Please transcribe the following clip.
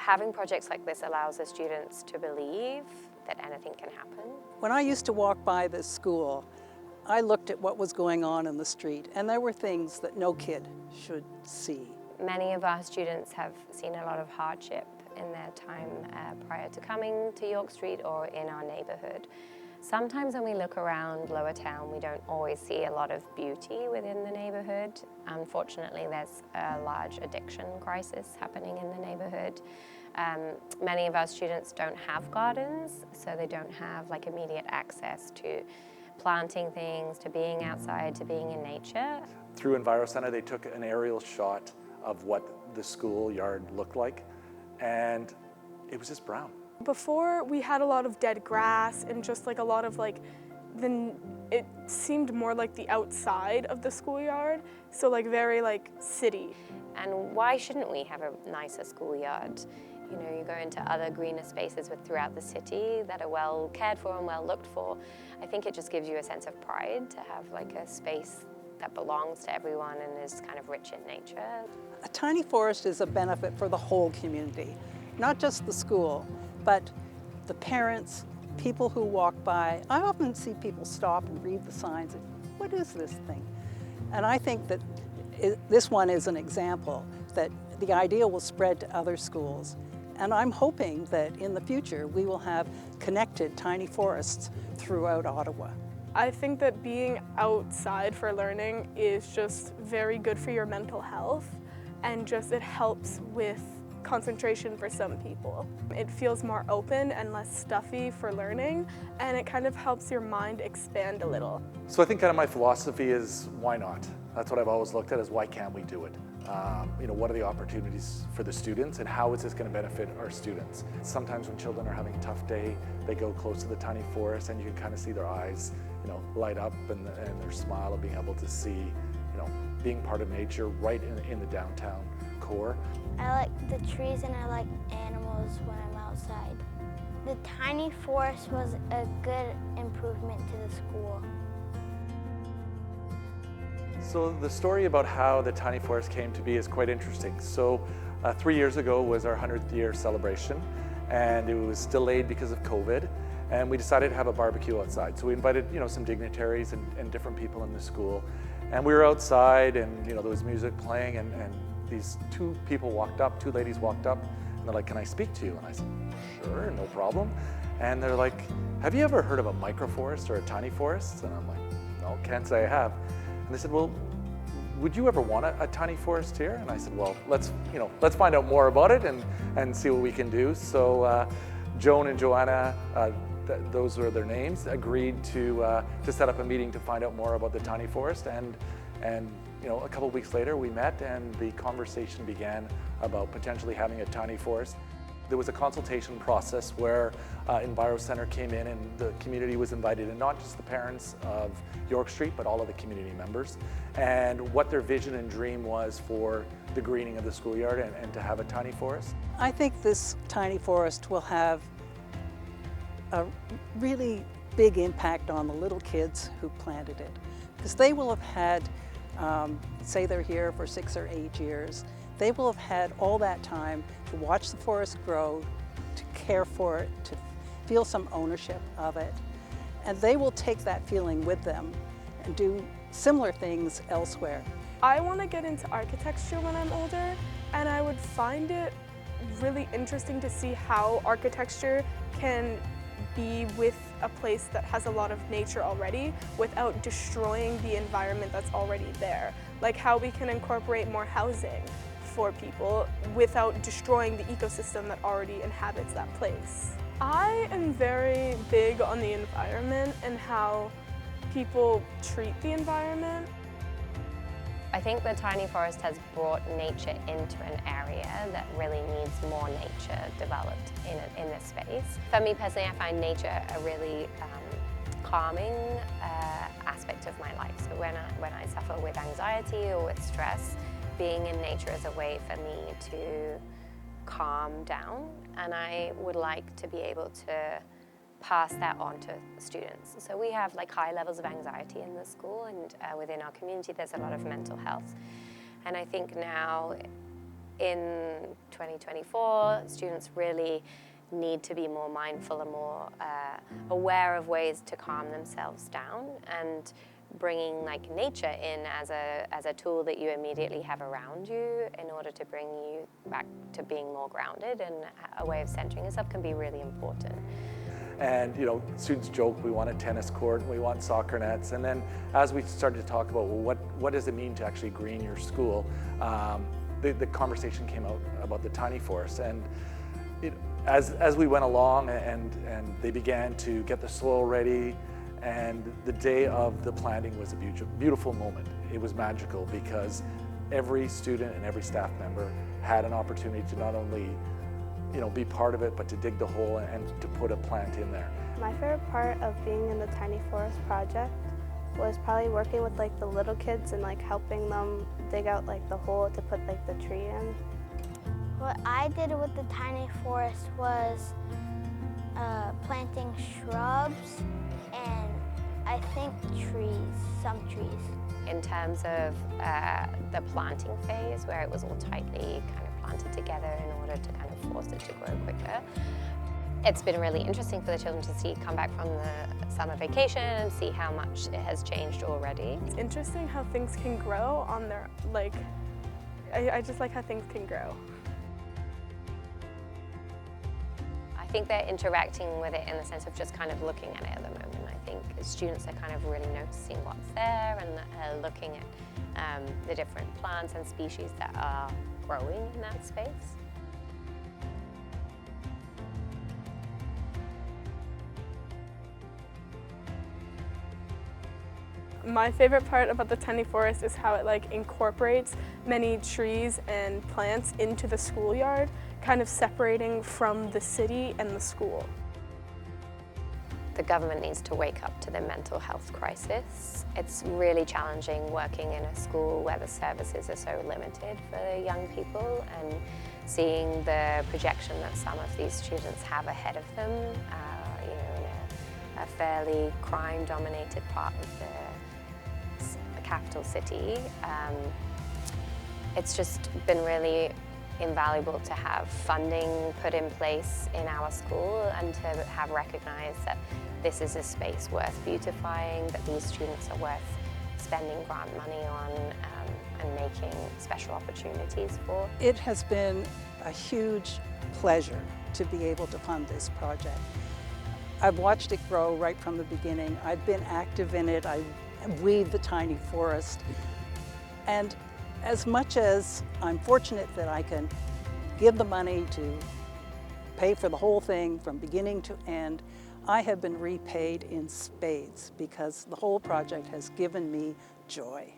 Having projects like this allows the students to believe that anything can happen. When I used to walk by this school, I looked at what was going on in the street, and there were things that no kid should see. Many of our students have seen a lot of hardship in their time prior to coming to York Street or in our neighborhood. Sometimes when we look around Lower Town, we don't always see a lot of beauty within the neighborhood. Unfortunately, there's a large addiction crisis happening in the neighborhood. Many of our students don't have gardens, so they don't have like immediate access to planting things, to being outside, to being in nature. Through EnviroCentre, they took an aerial shot of what the schoolyard looked like, and it was just brown. Before, we had a lot of dead grass and just like a lot of it seemed more like the outside of the schoolyard, so like very like city. And why shouldn't we have a nicer schoolyard? You know, you go into other greener spaces throughout the city that are well cared for and well looked for. I think it just gives you a sense of pride to have like a space that belongs to everyone and is kind of rich in nature. A tiny forest is a benefit for the whole community, not just the school, but the parents, people who walk by. I often see people stop and read the signs and, what is this thing? And I think that this one is an example that the idea will spread to other schools. And I'm hoping that in the future we will have connected tiny forests throughout Ottawa. I think that being outside for learning is just very good for your mental health, and just it helps with concentration for some people. It feels more open and less stuffy for learning, and it kind of helps your mind expand a little. So I think kind of my philosophy is, why not? That's what I've always looked at, is why can't we do it? You know, what are the opportunities for the students, and how is this going to benefit our students? Sometimes when children are having a tough day, they go close to the tiny forest, and you can kind of see their eyes, you know, light up, and their smile of being able to see, you know, being part of nature right in the downtown core. I like the trees and I like animals when I'm outside. The tiny forest was a good improvement to the school. So the story about how the tiny forest came to be is quite interesting. So 3 years ago was our 100th year celebration, and it was delayed because of COVID, and we decided to have a barbecue outside. So we invited, you know, some dignitaries and different people in the school, and we were outside, and you know, there was music playing, and these two ladies walked up, and they're like, "Can I speak to you?" And I said, "Sure, no problem." And they're like, "Have you ever heard of a microforest or a tiny forest?" And I'm like, "No, can't say I have." And they said, "Well, would you ever want a tiny forest here?" And I said, "Well, let's find out more about it and see what we can do." So Joan and Joanna, those were their names, agreed to set up a meeting to find out more about the tiny forest. And you know, a couple of weeks later, we met, and the conversation began about potentially having a tiny forest. There was a consultation process where EnviroCentre came in, and the community was invited, and not just the parents of York Street, but all of the community members, and what their vision and dream was for the greening of the schoolyard and to have a tiny forest. I think this tiny forest will have a really big impact on the little kids who planted it, because they will have had, say they're here for 6 or 8 years, they will have had all that time to watch the forest grow, to care for it, to feel some ownership of it. And they will take that feeling with them and do similar things elsewhere. I want to get into architecture when I'm older, and I would find it really interesting to see how architecture can be with a place that has a lot of nature already without destroying the environment that's already there. Like how we can incorporate more housing for people without destroying the ecosystem that already inhabits that place. I am very big on the environment and how people treat the environment. I think the tiny forest has brought nature into an area that really needs more nature developed in this space. For me personally, I find nature a really calming aspect of my life. So when I suffer with anxiety or with stress, being in nature is a way for me to calm down, and I would like to be able to pass that on to students. So we have like high levels of anxiety in the school, and within our community there's a lot of mental health. And I think now in 2024, students really need to be more mindful and more aware of ways to calm themselves down, and bringing like nature in as a tool that you immediately have around you in order to bring you back to being more grounded, and a way of centering yourself can be really important. And students joke, we want a tennis court, we want soccer nets, and then as we started to talk about, well, what does it mean to actually green your school, the conversation came out about the tiny forest. And as we went along and they began to get the soil ready, and the day of the planting was a beautiful moment. It was magical because every student and every staff member had an opportunity to not only be part of it, but to dig the hole and to put a plant in there. My favorite part of being in the Tiny Forest project was probably working with like the little kids and like helping them dig out like the hole to put like the tree in. What I did with the Tiny Forest was planting shrubs and I think some trees. In terms of the planting phase, where it was all tightly kind of planted together in order to kind of force it to grow quicker, it's been really interesting for the children to come back from the summer vacation and see how much it has changed already. It's interesting how things can grow on their, I just like how things can grow. I think they're interacting with it in the sense of just kind of looking at it at the moment. I think students are kind of really noticing what's there and looking at the different plants and species that are growing in that space. My favorite part about the Tiny Forest is how it incorporates many trees and plants into the schoolyard, kind of separating from the city and the school. The government needs to wake up to the mental health crisis. It's really challenging working in a school where the services are so limited for the young people, and seeing the projection that some of these students have ahead of them, in a fairly crime-dominated part of the capital city. It's just been really invaluable to have funding put in place in our school and to have recognized that this is a space worth beautifying, that these students are worth spending grant money on and making special opportunities for. It has been a huge pleasure to be able to fund this project. I've watched it grow right from the beginning. I've been active in it. I weed the Tiny Forest. And as much as I'm fortunate that I can give the money to pay for the whole thing from beginning to end, I have been repaid in spades because the whole project has given me joy.